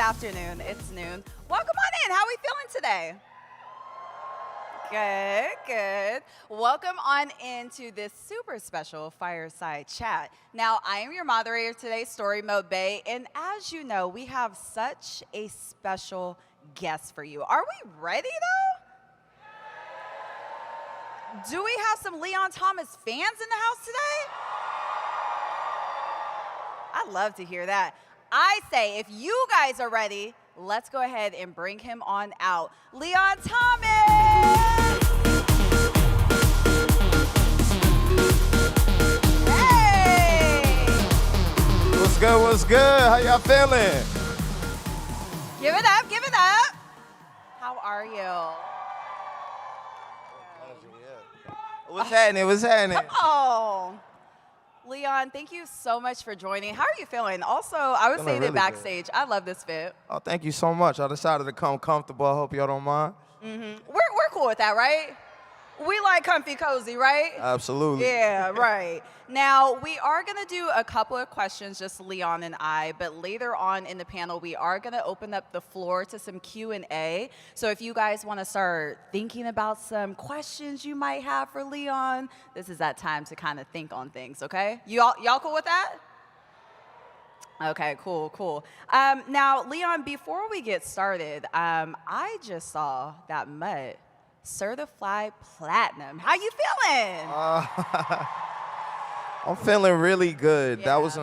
afternoon. It's noon. Welcome on in. How are we feeling today? Good, good. Welcome on into this super special fireside chat. Now, I am your moderator today, Storymodebae, and as you know, we have such a special guest for you. Are we ready though? Do we have some Leon Thomas fans in the house today? I love to hear that. I say, if you guys are ready, let's go ahead and bring him on out. Leon Thomas! Hey! What's good, what's good? How y'all feeling? Give it up, give it up. How are you? What's happening, what's happening? Oh. Leon, thank you so much for joining. How are you feeling? Also, I was Feeling saying really it backstage. I love this fit. Oh, thank you so much. I decided to come comfortable. I hope y'all don't mind. We're cool with that, right? We like comfy cozy, right? Absolutely. Yeah, right. Now, we are going to do a couple of questions, just Leon and I, but later on in the panel, we are going to open up the floor to some Q&A. So if you guys want to start thinking about some questions you might have for Leon, this is that time to kind of think on things, okay? Y'all cool with that? Okay, cool, cool. Now, Leon, before we get started, I just saw that Mutt certified platinum. How you feeling? I'm feeling really good. Yeah. That was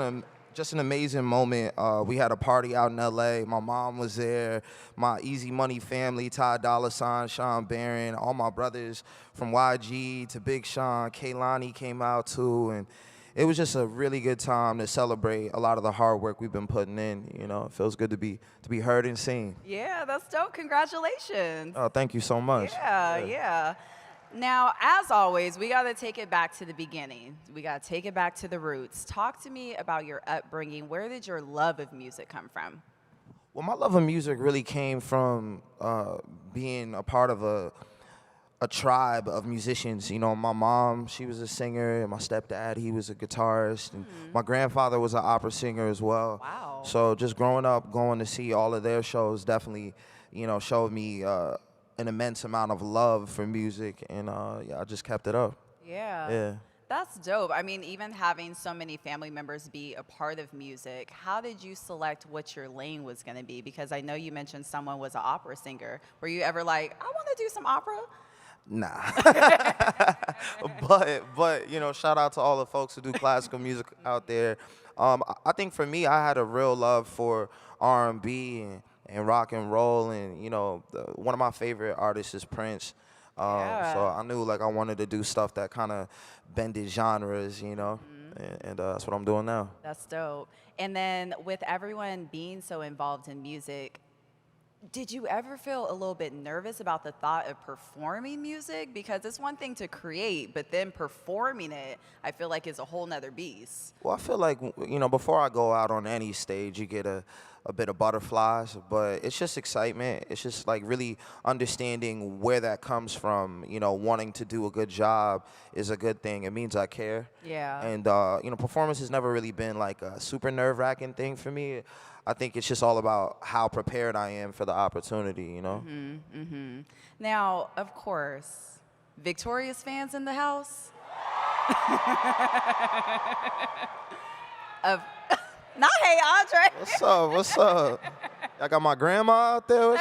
just an amazing moment. We had a party out in LA. My mom was there. My Easy Money family, Ty Dolla $ign, Sean Barron, all my brothers from YG to Big Sean, Kaylani came out too, and it was just a really good time to celebrate a lot of the hard work we've been putting in. You know, it feels good to be heard and seen. Yeah, that's dope. Congratulations. Oh, thank you so much. Yeah. Now, as always, we got to take it back to the beginning. We got to take it back to the roots. Talk to me about your upbringing. Where did your love of music come from? Well, my love of music really came from being a part of a tribe of musicians. You know, my mom, she was a singer, and my stepdad, he was a guitarist, and my grandfather was an opera singer as well. Wow. So just growing up, going to see all of their shows definitely, you know, showed me an immense amount of love for music, and yeah, I just kept it up. Yeah. That's dope. I mean, even having so many family members be a part of music, how did you select what your lane was going to be? Because I know you mentioned someone was an opera singer. Were you ever like, I want to do some opera? Nah. but you know, shout out to all the folks who do classical music out there. I think for me, I had a real love for R&B and rock and roll, and you know, one of my favorite artists is Prince. So I knew like I wanted to do stuff that kind of bended genres, you know, and that's what I'm doing now. That's dope. And then with everyone being so involved in music, did you ever feel a little bit nervous about the thought of performing music? Because it's one thing to create, but then performing it, I feel like is a whole nother beast. Well, I feel like, you know, before I go out on any stage, you get a bit of butterflies, but it's just excitement. It's just like really understanding where that comes from. You know, wanting to do a good job is a good thing. It means I care. Yeah. And, you know, performance has never really been like a super nerve-wracking thing for me. I think it's just all about how prepared I am for the opportunity, you know? Now, of course, Victorious fans in the house? Not hey, Andre. What's up? What's up? I got my grandma out there.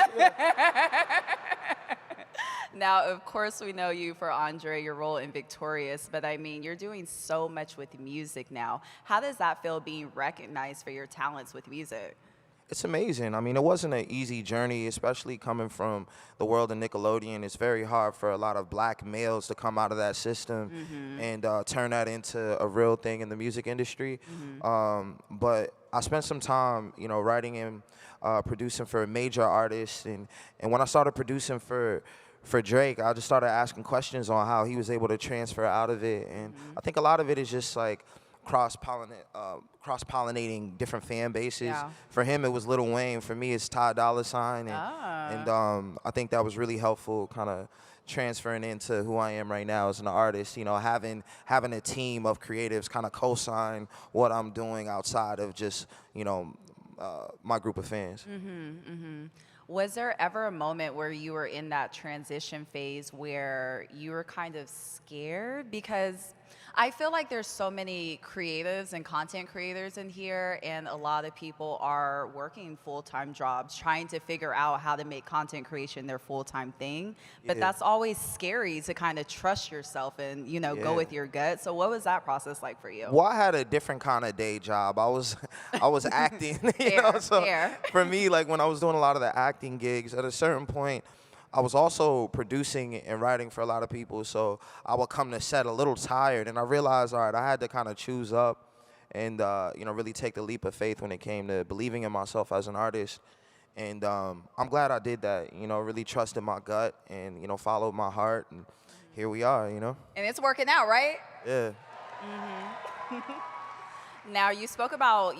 Now, of course, we know you for Andre, your role in Victorious, but I mean, you're doing so much with music now. How does that feel being recognized for your talents with music? It's amazing. I mean, it wasn't an easy journey, especially coming from the world of Nickelodeon. It's very hard for a lot of black males to come out of that system and turn that into a real thing in the music industry. But I spent some time, you know, writing and producing for major artists. And when I started producing for Drake, I just started asking questions on how he was able to transfer out of it. And I think a lot of it is just like cross-pollinating different fan bases. Yeah. For him, it was Lil Wayne. For me, it's Ty Dolla $ign. And I think that was really helpful, kind of transferring into who I am right now as an artist. You know, having a team of creatives kind of co-sign what I'm doing outside of just, you know, my group of fans. Was there ever a moment where you were in that transition phase where you were kind of scared? Because I feel like there's so many creatives and content creators in here, and a lot of people are working full-time jobs, trying to figure out how to make content creation their full-time thing. But Yeah, that's always scary to kind of trust yourself and, go yeah. with your gut. So what was that process like for you? Well, I had a different kind of day job. I was I was acting, Fair, So fair. for me, like when I was doing a lot of the acting gigs, at a certain point, I was also producing and writing for a lot of people. So I would come to set a little tired, and I realized, all right, I had to kind of choose up and really take the leap of faith when it came to believing in myself as an artist. And I'm glad I did that. Really trusted my gut and followed my heart, and here we are. And it's working out, right? Yeah. Now, you spoke about,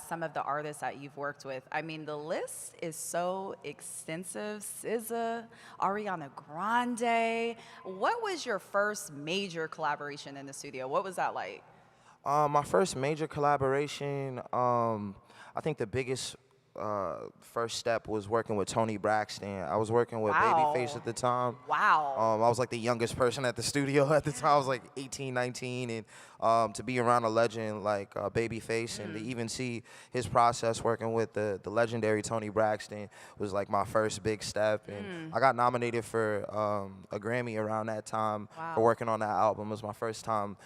some of the artists that you've worked with. I mean, the list is so extensive. SZA, Ariana Grande. What was your first major collaboration in the studio? What was that like? My first major collaboration, I think the biggest first step was working with Tony Braxton. I was working with Babyface Wow. at the time. Wow. I was like the youngest person at the studio at the time. I was like 18, 19, and to be around a legend like Babyface and to even see his process working with the legendary Tony Braxton was like my first big step. And I got nominated for a Grammy around that time Wow. for working on that album. It was my first time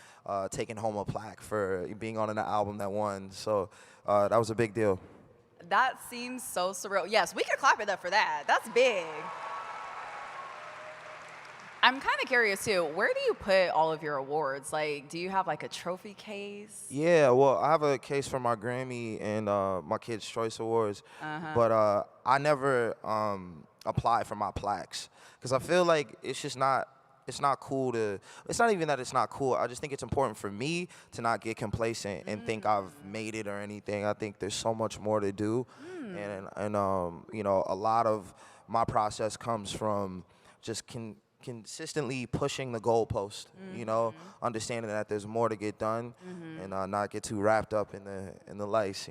taking home a plaque for being on an album that won. So that was a big deal. That seems so surreal. Yes, we could clap it up for that. That's big. I'm kind of curious too. Where do you put all of your awards? Like, do you have like a trophy case? Yeah, well, I have a case for my Grammy and my Kids' Choice Awards, but I never apply for my plaques because I feel like it's not cool to. It's not even that it's not cool. I just think it's important for me to not get complacent and think I've made it or anything. I think there's so much more to do, and a lot of my process comes from just consistently pushing the goalpost, understanding that there's more to get done, and not get too wrapped up in the lice.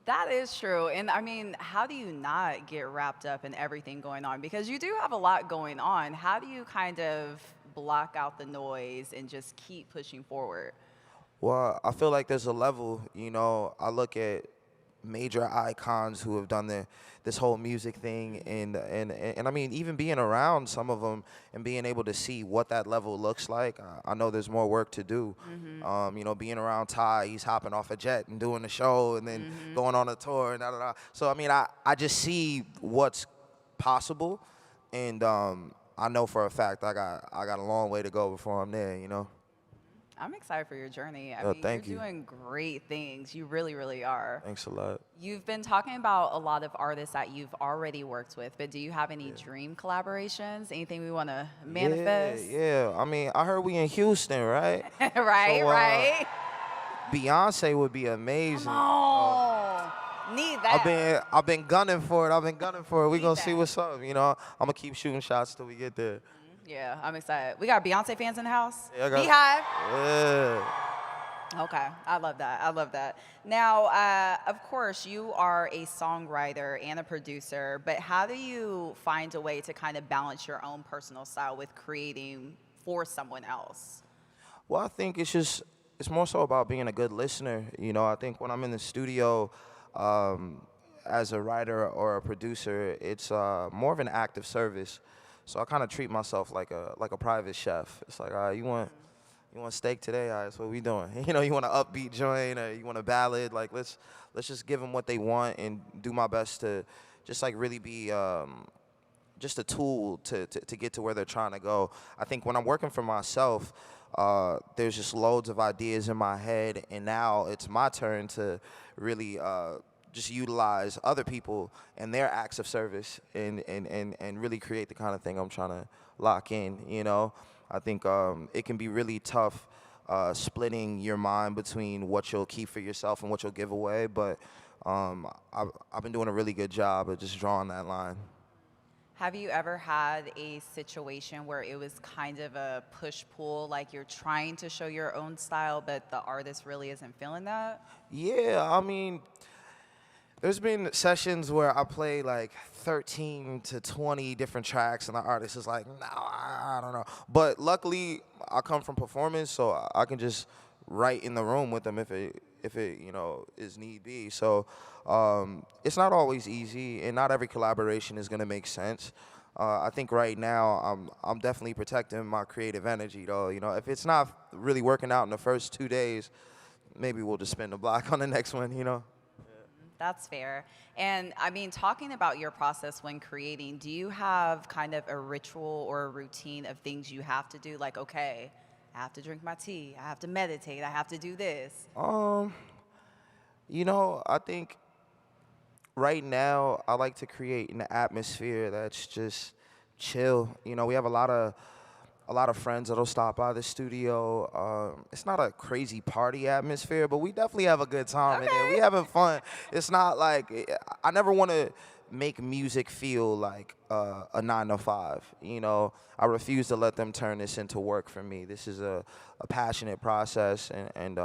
That is true. And I mean, how do you not get wrapped up in everything going on? Because you do have a lot going on. How do you kind of block out the noise and just keep pushing forward? Well, I feel like there's a level, I look at major icons who have done this whole music thing, and I mean, even being around some of them and being able to see what that level looks like, I know there's more work to do. Being around Ty, he's hopping off a jet and doing the show and then going on a tour and da da da. So I mean, I just see what's possible, and I know for a fact I got a long way to go before I'm there. I'm excited for your journey. I mean, Thank you're you. doing great things. You really, really are. Thanks a lot. You've been talking about a lot of artists that you've already worked with, but do you have any dream collaborations? Anything we want to manifest? Yeah. I mean, I heard we in Houston, right? Right, So, right. Beyonce would be amazing. Oh, need that. I've been gunning for it. We Need gonna see that. what's up. I'm gonna keep shooting shots till we get there. Yeah, I'm excited. We got Beyonce fans in the house. Yeah, I got- Beehive. Yeah. Okay, I love that. I love that. Now, of course, you are a songwriter and a producer, but how do you find a way to kind of balance your own personal style with creating for someone else? Well, I think it's more so about being a good listener. I think when I'm in the studio, as a writer or a producer, it's more of an act of service. So I kind of treat myself like a private chef. It's like, all right, you want steak today? All right, that's what we doing. You want an upbeat joint or you want a ballad? Like let's just give them what they want and do my best to just like really be just a tool to get to where they're trying to go. I think when I'm working for myself, there's just loads of ideas in my head, and now it's my turn to really just utilize other people and their acts of service and really create the kind of thing I'm trying to lock in. I think it can be really tough splitting your mind between what you'll keep for yourself and what you'll give away, but I've been doing a really good job of just drawing that line. Have you ever had a situation where it was kind of a push-pull, like you're trying to show your own style, but the artist really isn't feeling that? Yeah, I mean, There's been sessions where I play like 13 to 20 different tracks, and the artist is like, no, I don't know. But luckily, I come from performance, so I can just write in the room with them if it is need be. So it's not always easy, and not every collaboration is gonna make sense. I think right now I'm definitely protecting my creative energy though. If it's not really working out in the first 2 days, maybe we'll just spin the block on the next one. That's fair. And I mean, talking about your process when creating, do you have kind of a ritual or a routine of things you have to do? Like, okay, I have to drink my tea, I have to meditate, I have to do this. Um, I think right now I like to create an atmosphere that's just chill. We have a lot of friends that'll stop by the studio. It's not a crazy party atmosphere, but we definitely have a good time in there. We Okay. having fun. It's not like I never want to make music feel like a 9 to 5. I refuse to let them turn this into work for me. This is a passionate process, and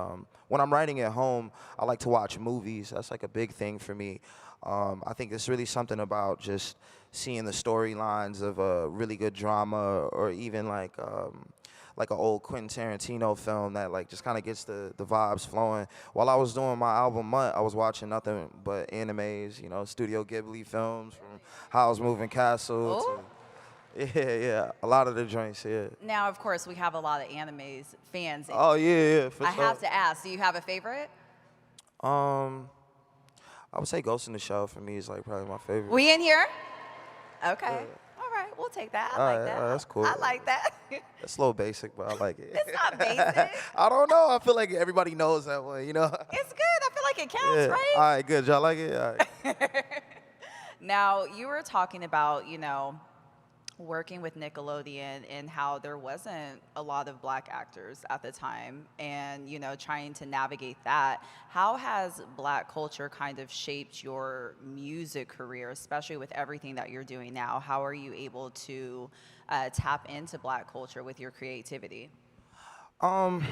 when I'm writing at home, I like to watch movies. That's like a big thing for me. I think it's really something about just seeing the storylines of a really good drama, or even like an old Quentin Tarantino film that like just kind of gets the vibes flowing. While I was doing my album Month, I was watching nothing but animes, Studio Ghibli films, from Howl's Moving Castle Oh, to yeah, a lot of the joints. Yeah. now of course we have a lot of animes fans. Oh yeah, for I sure. have to ask, do you have a favorite? Um, I would say Ghost in the Shell for me is like probably my favorite. We in here? Okay. Yeah. All right, we'll take that. I All like right, that. that's cool. I like that. It's a little basic, but I like it. It's not basic. I don't know. I feel like everybody knows that one. It's good. I feel like it counts, Yeah. right? All right, good. Y'all like it? All right. Now, you were talking about, working with Nickelodeon and how there wasn't a lot of black actors at the time and, trying to navigate that. How has black culture kind of shaped your music career, especially with everything that you're doing now? How are you able to tap into black culture with your creativity? Um,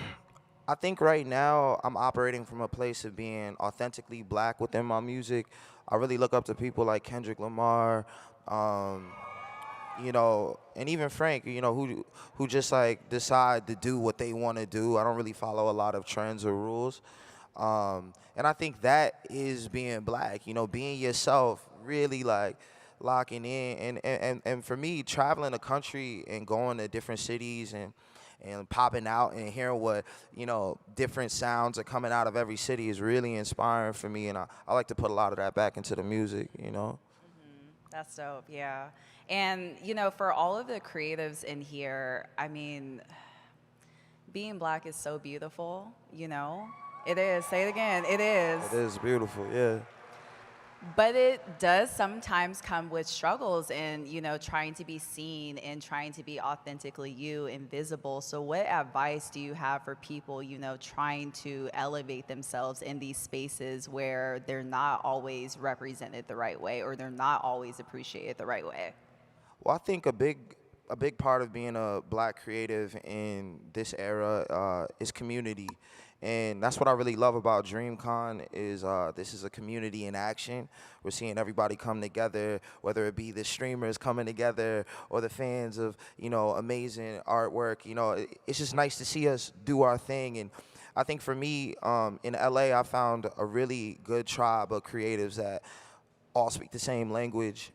I think right now I'm operating from a place of being authentically black within my music. I really look up to people like Kendrick Lamar, um, and even Frank, who just like decide to do what they want to do. I don't really follow a lot of trends or rules. And I think that is being black, being yourself, really like locking in. And for me, traveling the country and going to different cities and popping out and hearing what, different sounds are coming out of every city is really inspiring for me. And I like to put a lot of that back into the music. That's dope, yeah. And, for all of the creatives in here, I mean, being black is so beautiful. It is. Say it again. It is. It is beautiful, yeah. But it does sometimes come with struggles in, trying to be seen and trying to be authentically you and visible. So what advice do you have for people, trying to elevate themselves in these spaces where they're not always represented the right way or they're not always appreciated the right way? Well, I think a big part of being a black creative in this era is community. And that's what I really love about DreamCon is this is a community in action. We're seeing everybody come together, whether it be the streamers coming together or the fans of, amazing artwork. It's just nice to see us do our thing. And I think for me, in LA, I found a really good tribe of creatives that all speak the same language.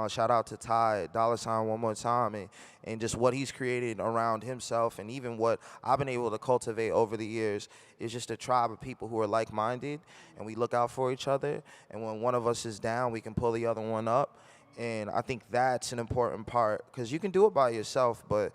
Shout out to Ty Dollar Sign one more time, and just what he's created around himself, and even what I've been able to cultivate over the years is just a tribe of people who are like-minded, and we look out for each other. And when one of us is down, we can pull the other one up. And I think that's an important part because you can do it by yourself, but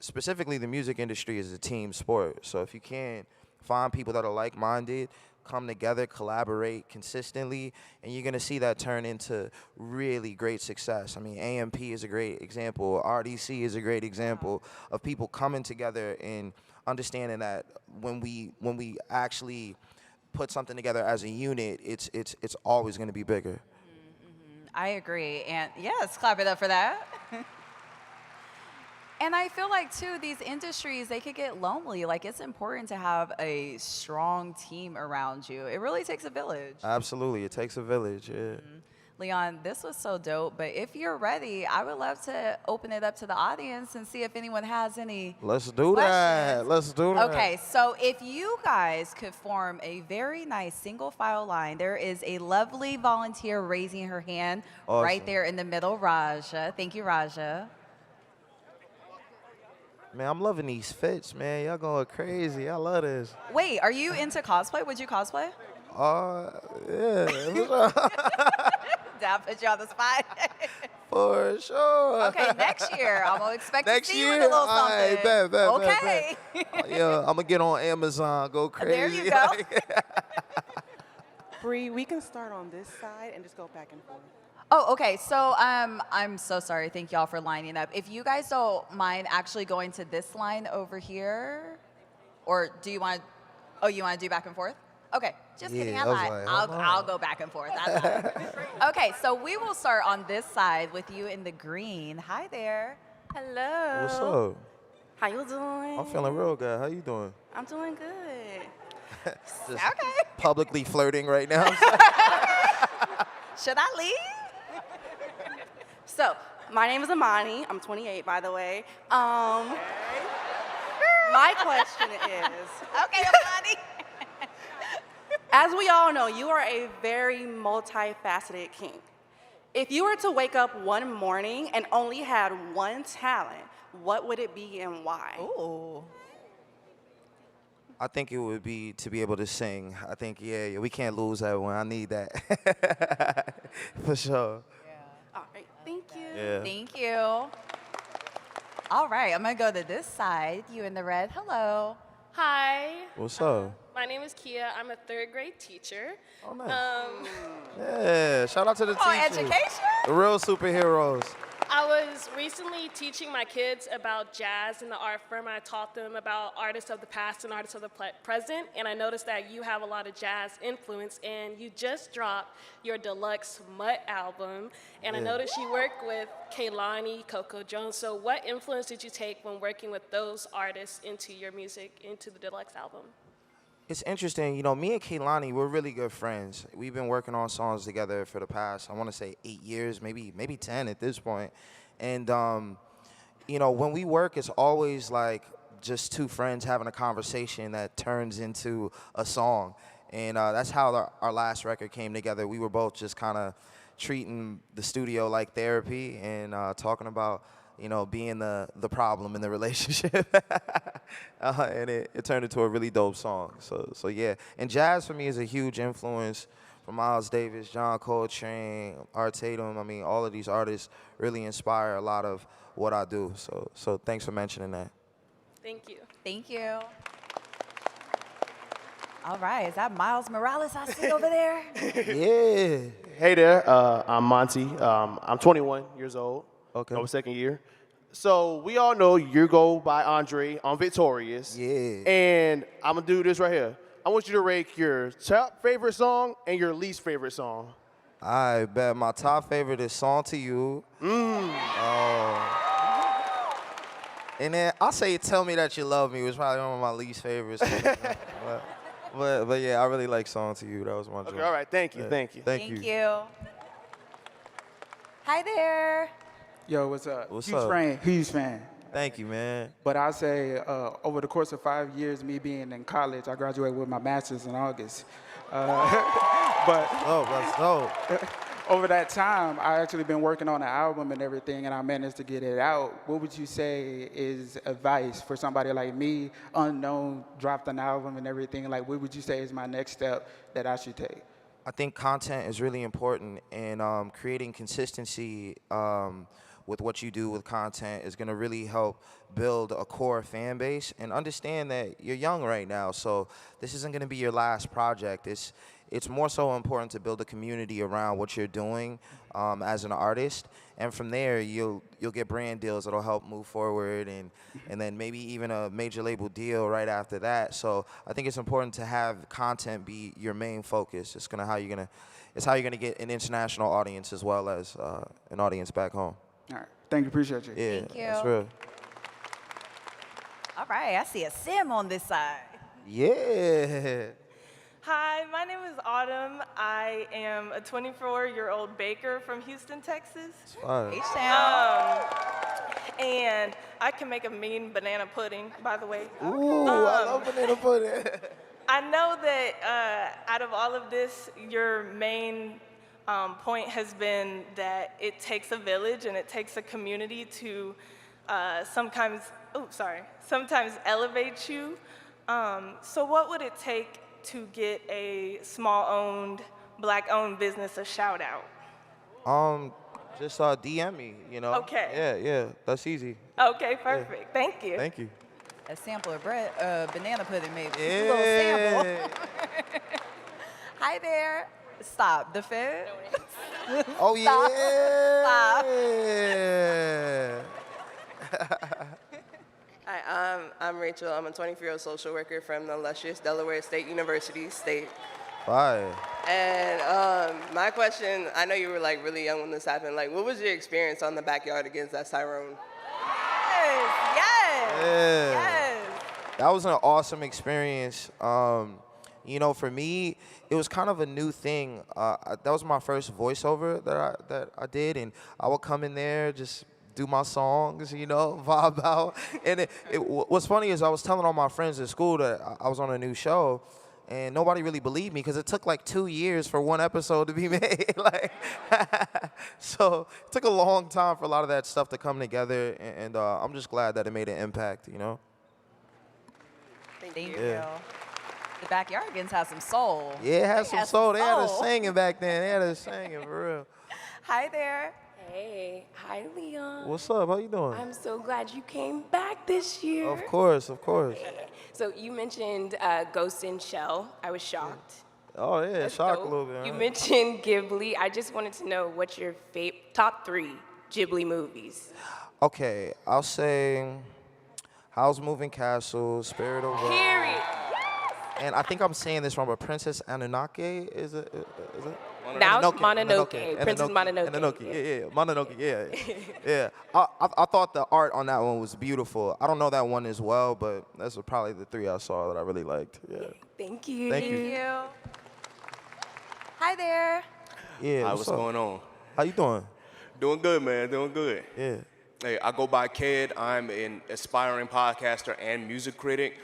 specifically the music industry is a team sport. So if you can find people that are like-minded, come together, collaborate consistently, and you're gonna see that turn into really great success. I mean, AMP is a great example. RDC is a great example of people coming together and understanding that when we actually put something together as a unit, it's always gonna be bigger. I agree. And yes, clap it up for that. And I feel like too, these industries, they could get lonely. Like it's important to have a strong team around you. It really takes a village. Absolutely, it takes a village. Yeah. Leon, this was so dope, but if you're ready, I would love to open it up to the audience and see if anyone has any Let's do that. questions. Let's do that. Okay, so if you guys could form a very nice single file line, there is a lovely volunteer raising her hand right Awesome. there in the middle, Raja. Thank you, Raja. Man, I'm loving these fits, man. Y'all going crazy. I love this. Wait, are you into cosplay? Would you cosplay? Yeah. Dad put you on the spot. For sure. Okay, next year I'm gonna expect Next to see you year? in a little All something. right, bet. Okay. Yeah, I'm gonna get on Amazon, go crazy. There you go. Bree, we can start on this side and just go back and forth. Oh, okay. So I'm so sorry. Thank y'all for lining up. If you guys don't mind actually going to this line over here, or do you want? Oh, you want to do back and forth? Okay, just kidding. Yeah, I I was lied. like, hold I'll on. go back and forth. I lied. Okay, so we will start on this side with you in the green. Hi there. Hello. What's up? How you doing? I'm feeling real good. How you doing? I'm doing good. Just Okay. publicly flirting right now. Should I leave? So, my name is Amani. I'm 28, by the way. My question is, Okay, Amani. as we all know, you are a very multifaceted king. If you were to wake up one morning and only had one talent, what would it be and why? Ooh. I think it would be to be able to sing. I think, yeah, we can't lose that one. I need that. For sure. All right, thank you. Yeah. Thank you. All right, I'm gonna go to this side. You in the red. Hello. Hi, What's up? my name is Kia. I'm a third grade teacher. Oh, nice. Yeah, shout out to the Oh, teachers. education? The real superheroes. I was recently teaching my kids about jazz in the art firm. I taught them about artists of the past and artists of the present, and I noticed that you have a lot of jazz influence, and you just dropped your deluxe Mutt album, and I noticed you work with Kehlani, Coco Jones. So what influence did you take when working with those artists into your music, into the deluxe album? It's interesting, you know, me and Kehlani, we're really good friends. We've been working on songs together for the past, I want to say 8 years, maybe 10 at this point. And, you know, when we work, it's always like just two friends having a conversation that turns into a song. And that's how our last record came together. We were both just kind of treating the studio like therapy and talking about, you know, being the problem in the relationship. And it turned into a really dope song. So yeah. And jazz for me is a huge influence from Miles Davis, John Coltrane, Art Tatum. I mean, all of these artists really inspire a lot of what I do. So thanks for mentioning that. Thank you. Thank you. All right, is that Miles Morales I see over there? Yeah. Hey there, I'm Monty. I'm 21 years old. Okay. I'm second year. So we all know you go by Andre on Victorious. Yeah. And I'm gonna do this right here. I want you to rate your top favorite song and your least favorite song. I bet my top favorite is Song to You. And then I'll say Tell Me That You Love Me, which is probably one of my least favorites. but yeah, I really like Song to You. That was my joint. Okay, all right, thank you, Yeah. thank you. Thank you. Hi there. Yo, what's up? What's huge up? fan, huge fan. Thank you, man. But I'll say over the course of 5 years, me being in college, I graduated with my master's in August. But Oh, that's dope. over that time, I actually been working on an album and everything, and I managed to get it out. What would you say is advice for somebody like me, unknown, dropped an album and everything? Like, what would you say is my next step that I should take? I think content is really important, and creating consistency with what you do with content is going to really help build a core fan base. And understand that you're young right now, so this isn't going to be your last project. It's more so important to build a community around what you're doing as an artist, and from there you'll get brand deals that'll help move forward, and then maybe even a major label deal right after that. So I think it's important to have content be your main focus. It's how you're gonna get an international audience as well as an audience back home. All right, thank you, appreciate you. Yeah, Thank you. that's real. All right, I see a Sim on this side. Yeah. Hi, my name is Autumn. I am a 24-year-old baker from Houston, Texas. It's fine. H-Town. And I can make a mean banana pudding, by the way. Ooh, I love banana pudding. I know that out of all of this, your main point has been that it takes a village and it takes a community to sometimes elevate you. So what would it take to get a small-owned, Black-owned business a shout-out? Just DM me, you know. Okay. Yeah, that's easy. Okay, perfect. Yeah. Thank you. Thank you. A sample of bread, banana pudding maybe. Yeah. A little sample. Hi there. Stop. The Fed? Oh Stop. yeah. Hi, I'm Rachel. I'm a 24-year-old social worker from the illustrious Delaware State University. Bye. And my question, I know you were like really young when this happened. Like, what was your experience on the backyard against that Tyrone? Yes. That was an awesome experience. You know, for me, it was kind of a new thing. That was my first voiceover that I did, and I would come in there, just do my songs, you know, vibe out. And what's funny is I was telling all my friends at school that I was on a new show, and nobody really believed me because it took like 2 years for one episode to be made. Like, so it took a long time for a lot of that stuff to come together, and I'm just glad that it made an impact, you know? Thank you. Yeah. The Backyardigans has some soul. Yeah, it had some soul. They had us soul. singing back then. They had us singing, for real. Hi there. Hey, hi Leon. What's up? How you doing? I'm so glad you came back this year. Of course, of course. So you mentioned Ghost in Shell. I was shocked. Oh, yeah, That's shocked dope. a little bit. You huh? mentioned Ghibli. I just wanted to know what's your top 3 Ghibli movies. Okay, I'll say Howl's Moving Castle, Spirit of Love. Period. And I think I'm saying this wrong, but Princess Anunnaki, is it? Now it's Mononoke. Princess Mononoke. Mononoke, yeah. Mononoke, yeah. Yeah. I thought the art on that one was beautiful. I don't know that one as well, but those were probably the 3 I saw that I really liked. Yeah. Thank you. Thank you. Thank you. Hi there. Yeah. Hi, what's up? going on? How you doing? Doing good, man. Doing good. Yeah. Hey, I go by Kid. I'm an aspiring podcaster and music critic.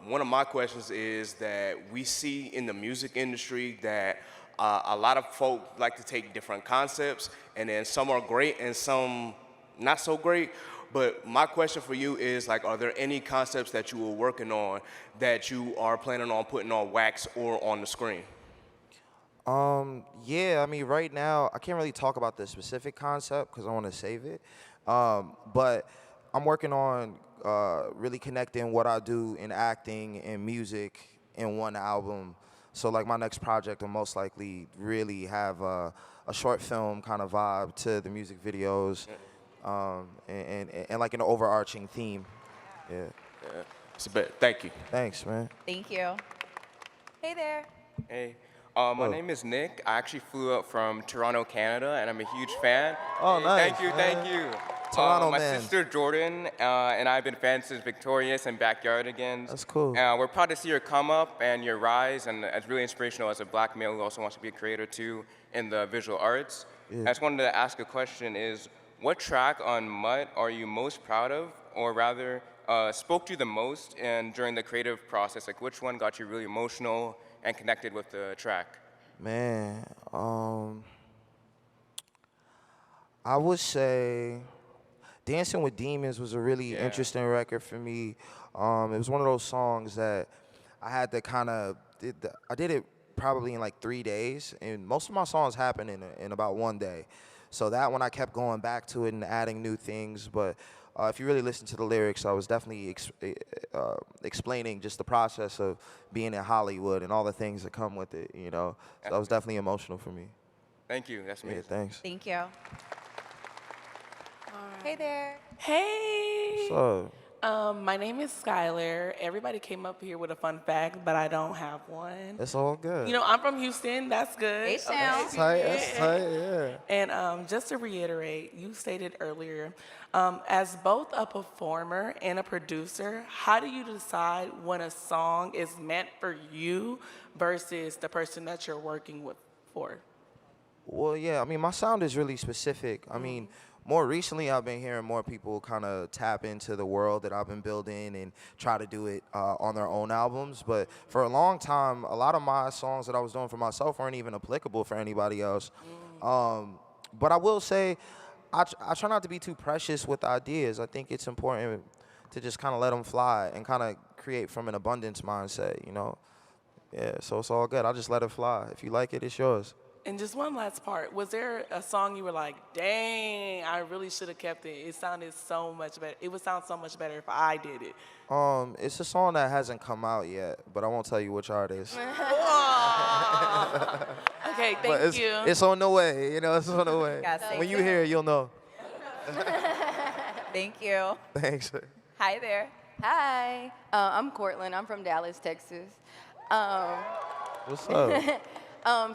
One of my questions is that we see in the music industry that a lot of folk like to take different concepts, and then some are great and some not so great. But my question for you is, like, are there any concepts that you were working on that you are planning on putting on wax or on the screen? Yeah, I mean, right now, I can't really talk about the specific concept because I want to save it. But I'm working on really connecting what I do in acting and music in one album. So, like, my next project will most likely really have a short film kind of vibe to the music videos, and like an overarching theme. Yeah. It's a bit. Thank you. Thanks, man. Thank you. Hey there. Hey, my name is Nick. I actually flew up from Toronto, Canada, and I'm a huge fan. Oh, Hey, nice. Thank you, thank you. Toronto my man. sister Jordan and I've been fans since Victorious and Backyardigans. That's cool. We're proud to see your come up and your rise, and it's really inspirational as a Black male who also wants to be a creator too in the visual arts. Yeah. I just wanted to ask a question: is what track on Mutt are you most proud of, or rather, spoke to you the most and during the creative process? Like, which one got you really emotional and connected with the track? Man, I would say Dancing with Demons was a really interesting record for me. It was one of those songs that I had to kind of, I did it probably in like 3 days, and most of my songs happen in about 1 day. So that one I kept going back to it and adding new things, but if you really listen to the lyrics, I was definitely explaining just the process of being in Hollywood and all the things that come with it, you know. So that was definitely emotional for me. Thank you. That's amazing. Yeah, thanks. Thank you. Hey there. Hey. So, My name is Skylar. Everybody came up here with a fun fact, but I don't have one. It's all good. You know, I'm from Houston. That's good. H-Town. That's tight. That's tight. Yeah. And just to reiterate, you stated earlier, as both a performer and a producer, how do you decide when a song is meant for you versus the person that you're working with for? Well, yeah. I mean, my sound is really specific. I mean, more recently, I've been hearing more people kind of tap into the world that I've been building and try to do it on their own albums. But for a long time, a lot of my songs that I was doing for myself weren't even applicable for anybody else. But I will say, I try not to be too precious with ideas. I think it's important to just kind of let them fly and kind of create from an abundance mindset, you know? Yeah, so it's all good. I just let it fly. If you like it, it's yours. And just one last part. Was there a song you were like, dang, I really should have kept it. It sounded so much better. It would sound so much better if I did it. It's a song that hasn't come out yet, but I won't tell you which artist. Okay, But thank you. it's on the way, you know, it's on the way. Yes, thank When you you. hear it, you'll know. Thank you. Thanks. Hi there. Hi, I'm Cortland. I'm from Dallas, Texas. What's up?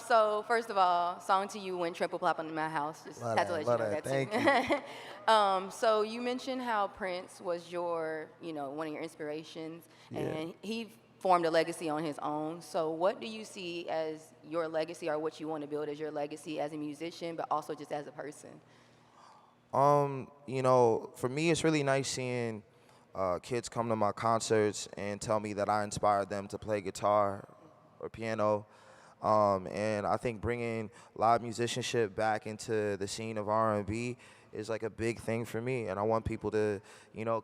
So first of all, song to you when Triple Plop in my house. Just Love had to that, let you love know that. that too. So you mentioned how Prince was your, one of your inspirations, and he formed a legacy on his own. So what do you see as your legacy, or what you want to build as your legacy as a musician, but also just as a person? For me, it's really nice seeing kids come to my concerts and tell me that I inspired them to play guitar or piano. And I think bringing live musicianship back into the scene of R&B is like a big thing for me. And I want people to,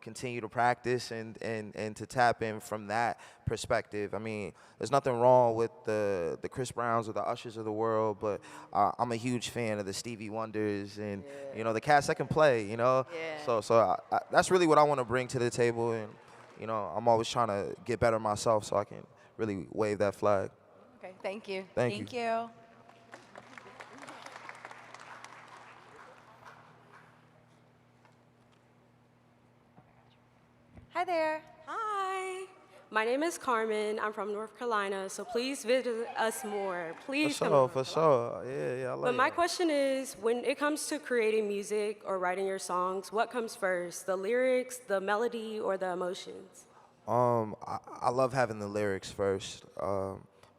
continue to practice and to tap in from that perspective. I mean, there's nothing wrong with the Chris Browns or the Ushers of the world, but I'm a huge fan of the Stevie Wonders and, the cats that can play, Yeah. So that's really what I want to bring to the table. And, I'm always trying to get better myself so I can really wave that flag. Okay, thank you. Thank you. you. Hi there. Hi. My name is Carmen. I'm from North Carolina, so please visit us more. Please For come sure, on. for sure. Yeah, I like But my it. question is, when it comes to creating music or writing your songs, what comes first, the lyrics, the melody, or the emotions? I love having the lyrics first.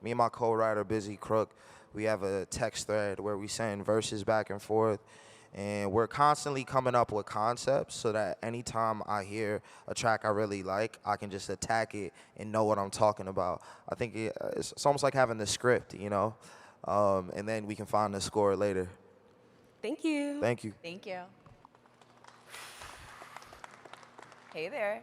Me and my co-writer, Busy Crook, we have a text thread where we send verses back and forth, and we're constantly coming up with concepts so that anytime I hear a track I really like, I can just attack it and know what I'm talking about. I think it's almost like having the script, and then we can find the score later. Thank you. Thank you. Thank you. Hey there.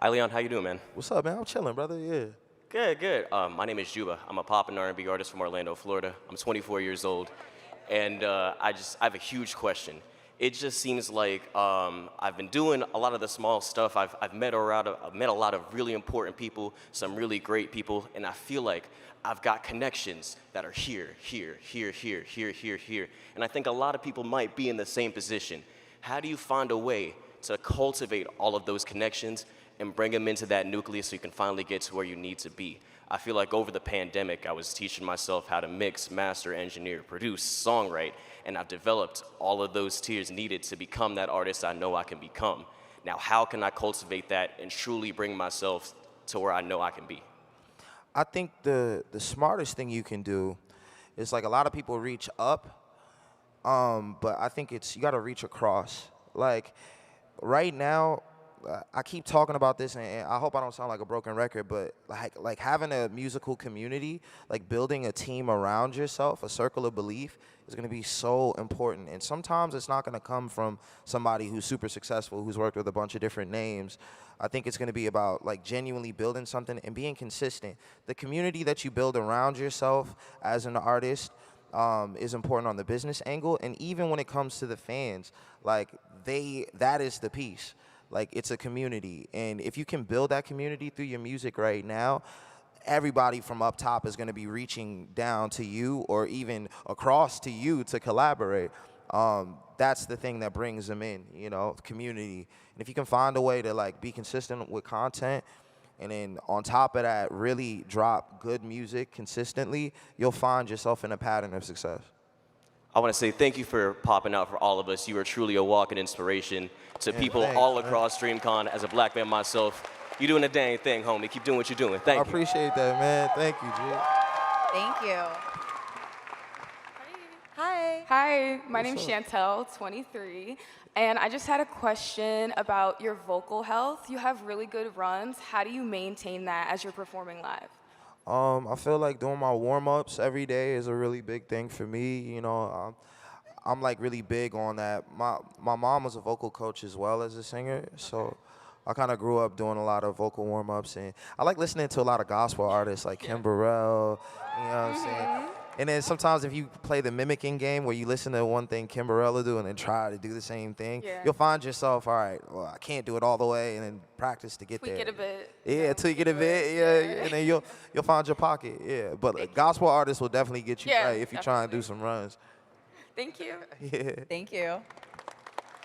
Hi, Leon. How you doing, man? What's up, man? I'm chilling, brother. Yeah. Good, good. My name is Juba. I'm a pop and R&B artist from Orlando, Florida. I'm 24 years old, and I have a huge question. It just seems like I've been doing a lot of the small stuff. I've met a lot of really important people, some really great people, and I feel like I've got connections that are here, and I think a lot of people might be in the same position. How do you find a way to cultivate all of those connections and bring them into that nucleus so you can finally get to where you need to be? I feel like over the pandemic, I was teaching myself how to mix, master, engineer, produce, songwrite, and I've developed all of those tiers needed to become that artist I know I can become. Now, how can I cultivate that and truly bring myself to where I know I can be? I think the smartest thing you can do is, like, a lot of people reach up, but I think you got to reach across. Like, right now, I keep talking about this, and I hope I don't sound like a broken record, but like having a musical community, like building a team around yourself, a circle of belief, is going to be so important. And sometimes it's not going to come from somebody who's super successful, who's worked with a bunch of different names. I think it's going to be about, like, genuinely building something and being consistent. The community that you build around yourself as an artist is important on the business angle, and even when it comes to the fans, like, that is the piece. Like, it's a community, and if you can build that community through your music right now, everybody from up top is going to be reaching down to you or even across to you to collaborate. that's the thing that brings them in, you know, community. And if you can find a way to like be consistent with content, and then on top of that, really drop good music consistently, you'll find yourself in a pattern of success. I want to say thank you for popping out for all of us. You are truly a walking inspiration to people thanks, all man. across DreamCon. As a black man myself, you're doing a dang thing, homie. Keep doing what you're doing. Thank I you. appreciate that, man. Thank you, G. Thank you. Hi. Hi, my name's Chantel, 23, and I just had a question about your vocal health. You have really good runs. How do you maintain that as you're performing live? I feel like doing my warm-ups every day is a really big thing for me. You know, I'm like really big on that. My mom was a vocal coach as well as a singer, so I kind of grew up doing a lot of vocal warm-ups, and I like listening to a lot of gospel artists like Kim Burrell, you know what I'm saying? And then sometimes if you play the mimicking game where you listen to one thing Kim Burrell will do and then try to do the same thing, you'll find yourself, all right, well, I can't do it all the way, and then practice to get there. Tweak it a bit. Yeah, till you get a bit, yeah, and then you'll find your pocket, yeah. But gospel artists will definitely get you right if you try and do some runs. Thank you. Yeah. Thank you.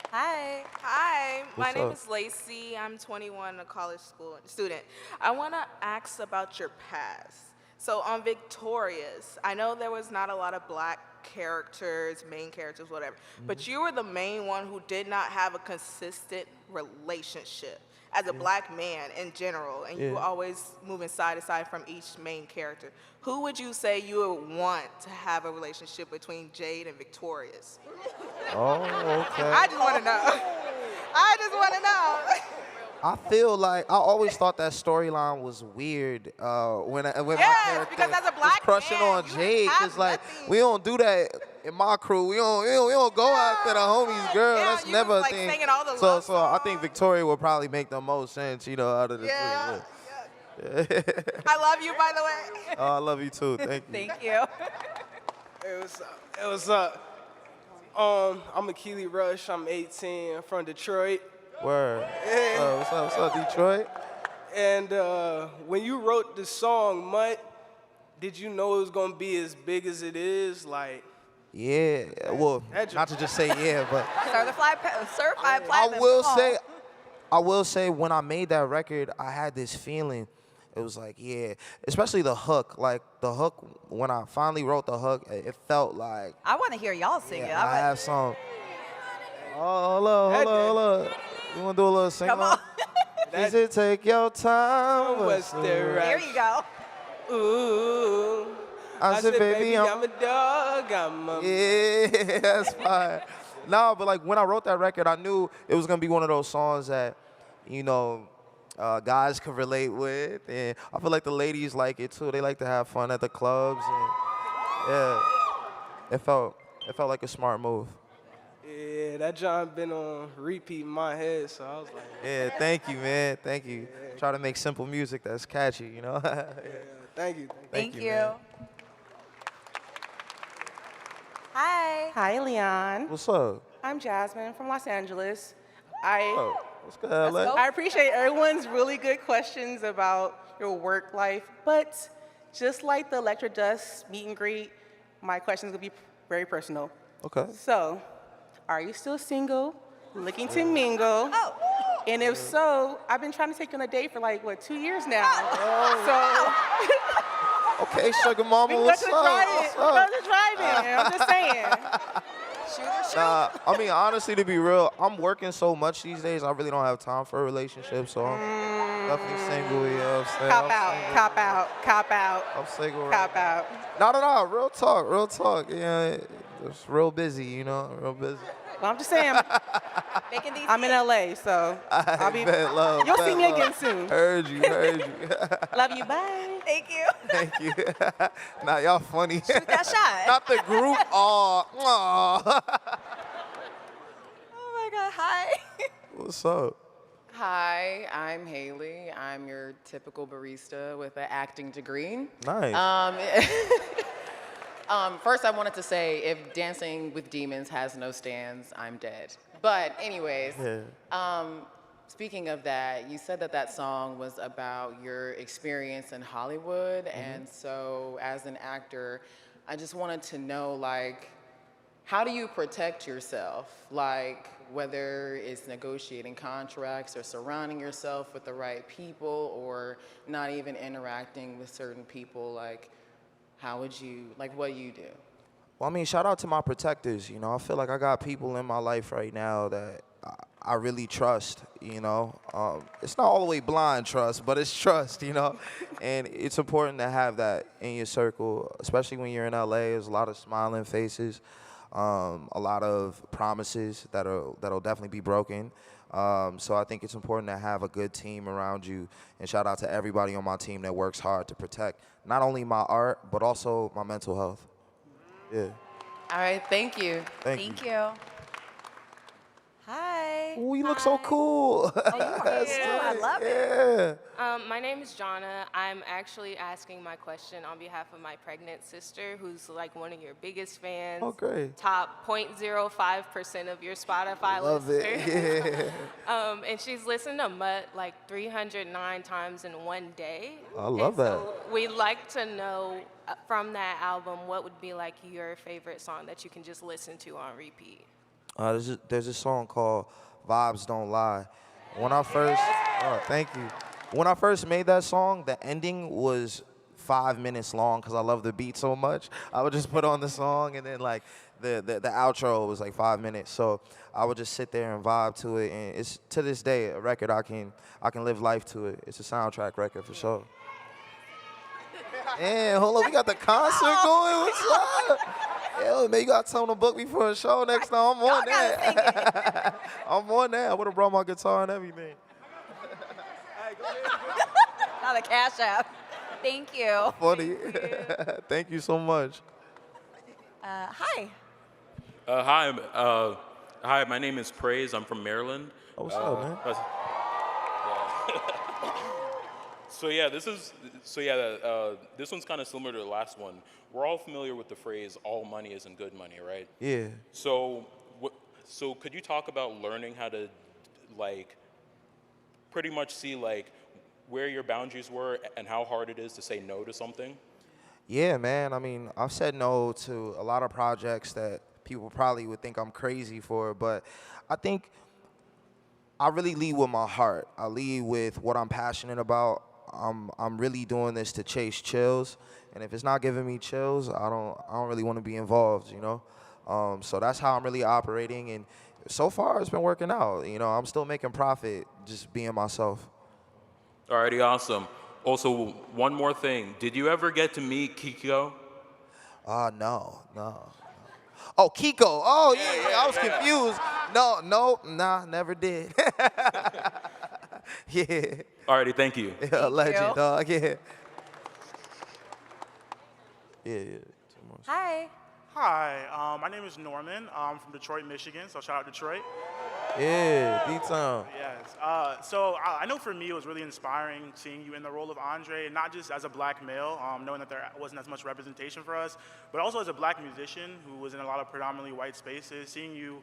Hi. Hi. My What's name up? is Lacey. I'm 21, a college school student. I want to ask about your past. So on Victorious, I know there was not a lot of black characters, main characters, whatever, but you were the main one who did not have a consistent relationship as a black man in general, and you were always moving side to side from each main character. Who would you say you would want to have a relationship between Jade and Victorious? Oh, okay. I just want to know. I just want to know. I feel like I always thought that storyline was weird when my character because as a was black crushing man, on you Jade, have cause like we don't do that in my crew. We don't go after the homies girl. Yeah, That's you never was, a like, thing. singing all the So love I think Victoria would probably make the most sense, you know, out of the two. Yeah. I love you, by the way. Oh, I love you too. Thank you. Thank you. Hey, what's up? I'm Akili Rush. I'm 18. I'm from Detroit. Word. What's up, Detroit? And when you wrote the song Mutt, did you know it was gonna be as big as it is? Like, Yeah. Well, not to just say yeah, but Certified platinum. I will say when I made that record, I had this feeling. It was like, yeah, especially the hook. Like the hook, when I finally wrote the hook, it felt like I want to hear y'all sing it. I have some. Oh, hold up. You want to do a little sing Come on. Does it take your time? What's the There you go. Ooh. I said, baby, I'm a dog. I'm a... Yeah, that's fine. No, but like when I wrote that record, I knew it was gonna be one of those songs that, you know, guys could relate with, and I feel like the ladies like it too. They like to have fun at the clubs, and yeah, it felt like a smart move. Yeah, that John been on repeat in my head, so I was like, Yeah, thank you, man. Thank you. Try to make simple music that's catchy, you know. yeah, thank you. Thank you. man. Hi. Hi, Leon. What's up? I'm Jasmine from Los Angeles. What's good, LA? I appreciate everyone's really good questions about your work life, but just like the Electra Dust meet and greet, my questions will be very personal. Okay. So, are you still single, looking to mingle? And if so, I've been trying to take you on a date for like, 2 years now. Okay, sugar mama, We can what's go to the up? drive-in. What's We can go up? to the drive-in. I'm just saying. Nah, I mean, honestly, to be real, I'm working so much these days, I really don't have time for a relationship, so I'm definitely single, you know what I'm saying? Cop out. I'm single right Cop out. No, real talk. Yeah, it's real busy, you know, real busy. Well, I'm just saying, I'm in LA, so I'll be. Bet love, You'll bet see me love. again soon. Heard you. Love you, bye. Thank you. Thank you. Nah, y'all funny. Shoot that shot. Not the group. Aw. Oh my God. Hi. What's up? Hi, I'm Haley. I'm your typical barista with an acting degree. Nice. First, I wanted to say, if Dancing with Demons has no stands, I'm dead. But anyways, speaking of that, you said that song was about your experience in Hollywood, and so as an actor, I just wanted to know, like, how do you protect yourself? Like, whether it's negotiating contracts or surrounding yourself with the right people or not even interacting with certain people, like, how would you, like, what do you do? Well, I mean, shout out to my protectors. You know, I feel like I got people in my life right now that I really trust. You know, it's not all the way blind trust, but it's trust. You know, and it's important to have that in your circle, especially when you're in LA. There's a lot of smiling faces, a lot of promises that'll definitely be broken. So I think it's important to have a good team around you. And shout out to everybody on my team that works hard to protect not only my art but also my mental health. Yeah. All right, thank you. Thank you. Hi. Oh, you look so cool. Oh, you are That's cute. I nice. love it. Yeah. My name is Jonna. I'm actually asking my question on behalf of my pregnant sister, who's like one of your biggest fans. Oh, great. Top 0.05% of your Spotify Love listeners. it. Yeah. And she's listened to Mutt like 309 times in one day. I love that. So we'd like to know from that album, what would be like your favorite song that you can just listen to on repeat? There's a song called Vibes Don't Lie. When I first, thank you. When I first made that song, the ending was 5 minutes long because I love the beat so much. I would just put on the song and then like the outro was like 5 minutes. So I would just sit there and vibe to it. And it's to this day a record I can live life to it. It's a soundtrack record for sure. And hold on, we got the concert going. What's up? Yo, man, you got to tell them to book me for a show next time. I'm on that. I'm on that. I would have brought my guitar and everything. Not a cash app. Thank you. Funny. Thank you so much. Hi. Hi, my name is Praise. I'm from Maryland. Oh, what's up, man? This one's kind of similar to the last one. We're all familiar with the phrase "all money isn't good money," right? Yeah. So could you talk about learning how to, like, pretty much see like where your boundaries were and how hard it is to say no to something? Yeah, man. I mean, I've said no to a lot of projects that people probably would think I'm crazy for, but I think I really lead with my heart. I lead with what I'm passionate about. I'm really doing this to chase chills, and if it's not giving me chills, I don't really want to be involved, you know. So that's how I'm really operating, and so far it's been working out. You know, I'm still making profit just being myself. Alrighty, awesome. Also, one more thing. Did you ever get to meet Kiko? No. Oh, Kiko. Oh, yeah. I was confused. Nah, never did. Yeah. Alrighty, thank you. Yeah, legend, dog. Yeah. Yeah. Hi. Hi, my name is Norman. I'm from Detroit, Michigan, so shout out Detroit. Yeah, D-Town. Yes. So I know for me it was really inspiring seeing you in the role of Andre, not just as a black male, knowing that there wasn't as much representation for us, but also as a black musician who was in a lot of predominantly white spaces. Seeing you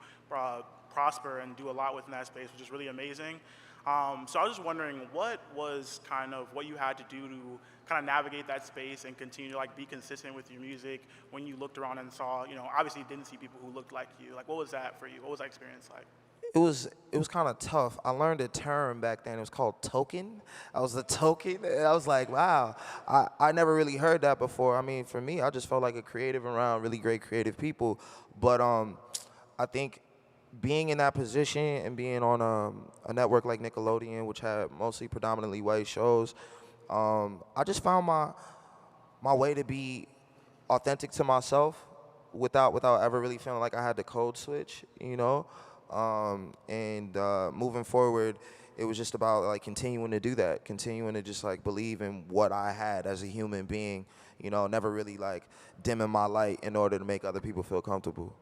prosper and do a lot within that space was just really amazing. So I was just wondering, what was kind of what you had to do to kind of navigate that space and continue to like be consistent with your music when you looked around and saw, you know, obviously didn't see people who looked like you. Like, what was that for you? What was that experience like? It was kind of tough. I learned a term back then. It was called token. I was the token. And I was like, wow, I never really heard that before. I mean, for me, I just felt like a creative around really great creative people. But I think being in that position and being on a network like Nickelodeon, which had mostly predominantly white shows, I just found my way to be authentic to myself without ever really feeling like I had to code switch, you know? And moving forward, it was just about like continuing to do that, continuing to just like believe in what I had as a human being, you know, never really like dimming my light in order to make other people feel comfortable.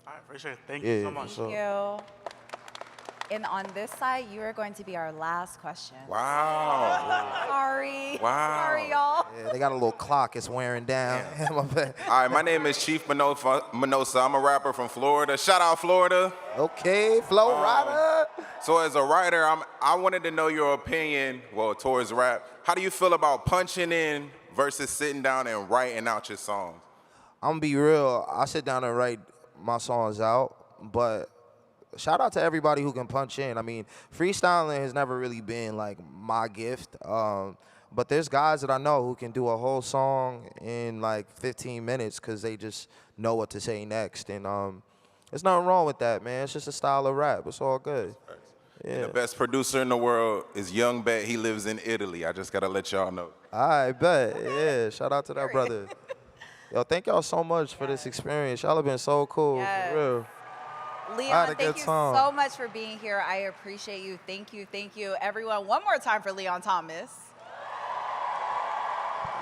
All right, for sure. Thank you so much. Thank you. And on this side, you are going to be our last question. Wow. Sorry. Wow. Sorry, y'all. Yeah, they got a little clock. It's wearing down. My bad. All right, my name is Chief Minosa. I'm a rapper from Florida. Shout out Florida. Okay, Flo Rida. So as a writer, I wanted to know your opinion, well, towards rap. How do you feel about punching in versus sitting down and writing out your songs? I'm gonna be real. I sit down and write my songs out, but shout out to everybody who can punch in. I mean, freestyling has never really been like my gift. But there's guys that I know who can do a whole song in like 15 minutes because they just know what to say next. And there's nothing wrong with that, man. It's just a style of rap. It's all good. And the best producer in the world is Young Bet. He lives in Italy. I just got to let y'all know. I bet. Yeah, shout out to that brother. Yo, thank y'all so much for this experience. Y'all have been so cool, Yes. for real. Leon, thank you so much for being here. I appreciate you. Thank you. Thank you, everyone. One more time for Leon Thomas.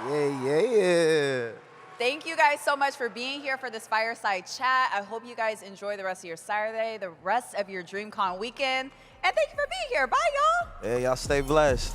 Yeah. Thank you guys so much for being here for this fireside chat. I hope you guys enjoy the rest of your Saturday, the rest of your DreamCon weekend. And thank you for being here. Bye, y'all. Hey, y'all stay blessed.